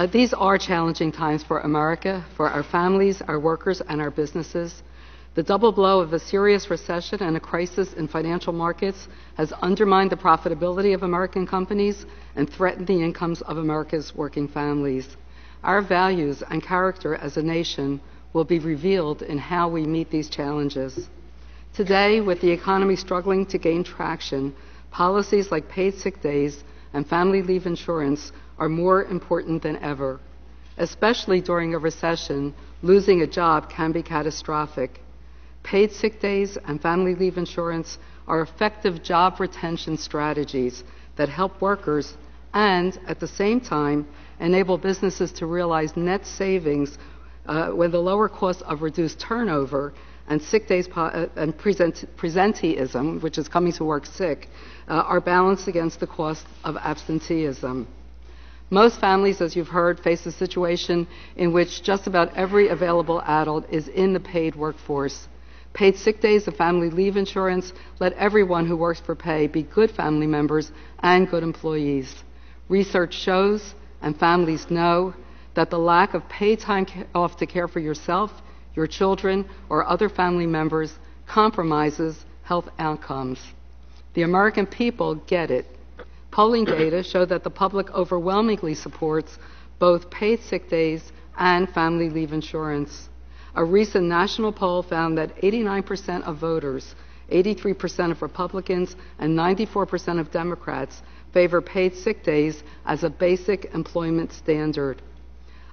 These are challenging times for America, for our families, our workers, and our businesses. The double blow of a serious recession and a crisis in financial markets has undermined the profitability of American companies and threatened the incomes of America's working families. Our values and character as a nation will be revealed in how we meet these challenges. Today, with the economy struggling to gain traction, policies like paid sick days and family leave insurance are more important than ever. Especially during a recession, losing a job can be catastrophic. Paid sick days and family leave insurance are effective job retention strategies that help workers and, at the same time, enable businesses to realize net savings when the lower cost of reduced turnover and sick days and presenteeism, which is coming to work sick, are balanced against the cost of absenteeism. Most families, as you've heard, face a situation in which just about every available adult is in the paid workforce. Paid sick days and family leave insurance let everyone who works for pay be good family members and good employees. Research shows, and families know, that the lack of paid time off to care for yourself, your children, or other family members compromises health outcomes. The American people get it. Polling data show that the public overwhelmingly supports both paid sick days and family leave insurance. A recent national poll found that 89% of voters, 83% of Republicans, and 94% of Democrats favor paid sick days as a basic employment standard.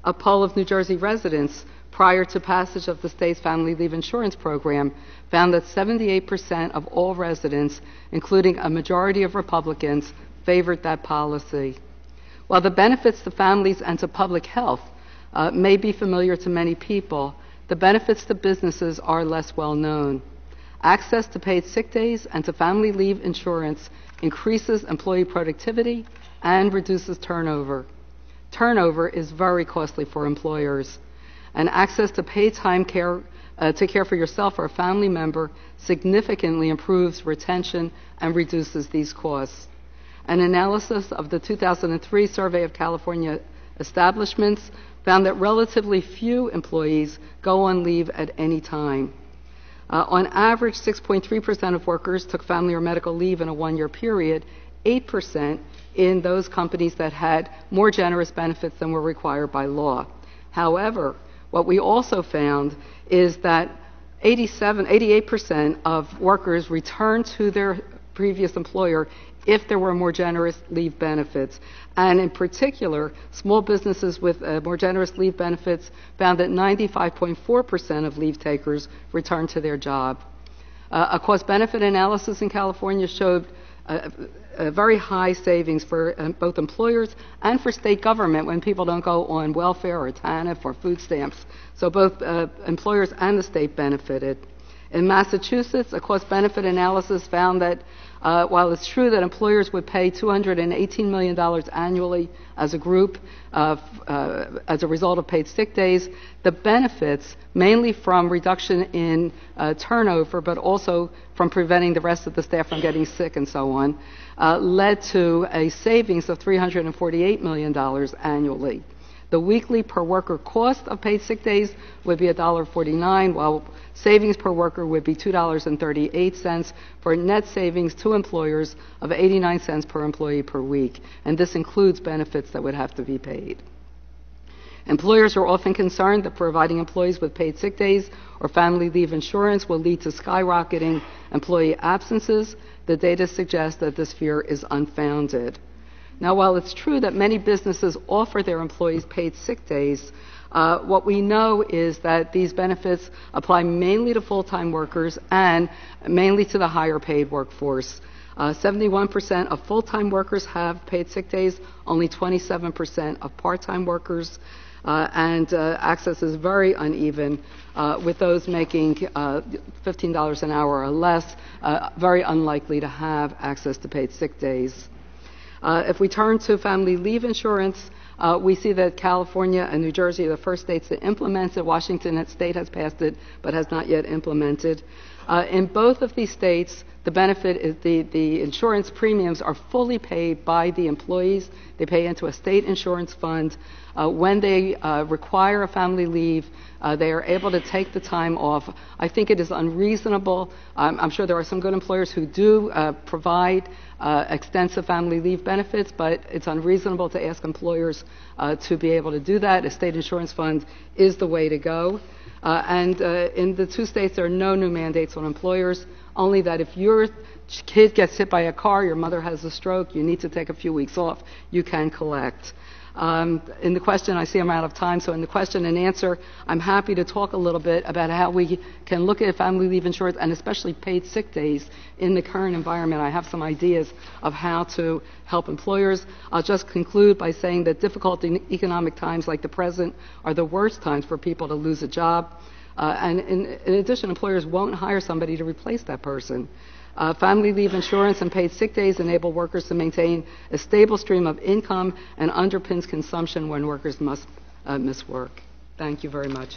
A poll of New Jersey residents prior to passage of the state's family leave insurance program found that 78% of all residents, including a majority of Republicans, favored that policy. While the benefits to families and to public health may be familiar to many people, the benefits to businesses are less well known. Access to paid sick days and to family leave insurance increases employee productivity and reduces turnover. Turnover is very costly for employers, and access to paid time to care for yourself or a family member significantly improves retention and reduces these costs. An analysis of the 2003 survey of California establishments found that relatively few employees go on leave at any time. On average, 6.3% of workers took family or medical leave in a one-year period, 8% in those companies that had more generous benefits than were required by law. However, what we also found is that 88% of workers returned to their previous employer if there were more generous leave benefits. And in particular, small businesses with more generous leave benefits found that 95.4% of leave takers returned to their job. A cost-benefit analysis in California showed very high savings for both employers and for state government when people don't go on welfare or TANF or food stamps. So both employers and the state benefited. In Massachusetts, a cost-benefit analysis found that while it's true that employers would pay $218 million annually as a group as a result of paid sick days, the benefits, mainly from reduction in turnover, but also from preventing the rest of the staff from getting sick and so on, led to a savings of $348 million annually. The weekly per worker cost of paid sick days would be $1.49, while savings per worker would be $2.38, for net savings to employers of 89 cents per employee per week. And this includes benefits that would have to be paid. Employers are often concerned that providing employees with paid sick days or family leave insurance will lead to skyrocketing employee absences. The data suggests that this fear is unfounded. Now, while it's true that many businesses offer their employees paid sick days, what we know is that these benefits apply mainly to full-time workers and mainly to the higher paid workforce. 71% of full-time workers have paid sick days, only 27% of part-time workers, and access is very uneven, with those making $15 an hour or less very unlikely to have access to paid sick days. If we turn to family leave insurance, we see that California and New Jersey are the first states to implement it. Washington State has passed it, but has not yet implemented. In both of these states, the benefit is the insurance premiums are fully paid by the employees. They pay into a state insurance fund. When they require a family leave, they are able to take the time off. I think it is unreasonable. I'm sure there are some good employers who do provide extensive family leave benefits, but it's unreasonable to ask employers to be able to do that. A state insurance fund is the way to go. And in the two states, there are no new mandates on employers, only that if your kid gets hit by a car, your mother has a stroke, you need to take a few weeks off, you can collect. In the question, I see I'm out of time, so in the question and answer, I'm happy to talk a little bit about how we can look at family leave insurance and especially paid sick days in the current environment. I have some ideas of how to help employers. I'll just conclude by saying that difficult economic times like the present are the worst times for people to lose a job. And in addition, employers won't hire somebody to replace that person. Family leave insurance and paid sick days enable workers to maintain a stable stream of income and underpins consumption when workers must miss work. Thank you very much.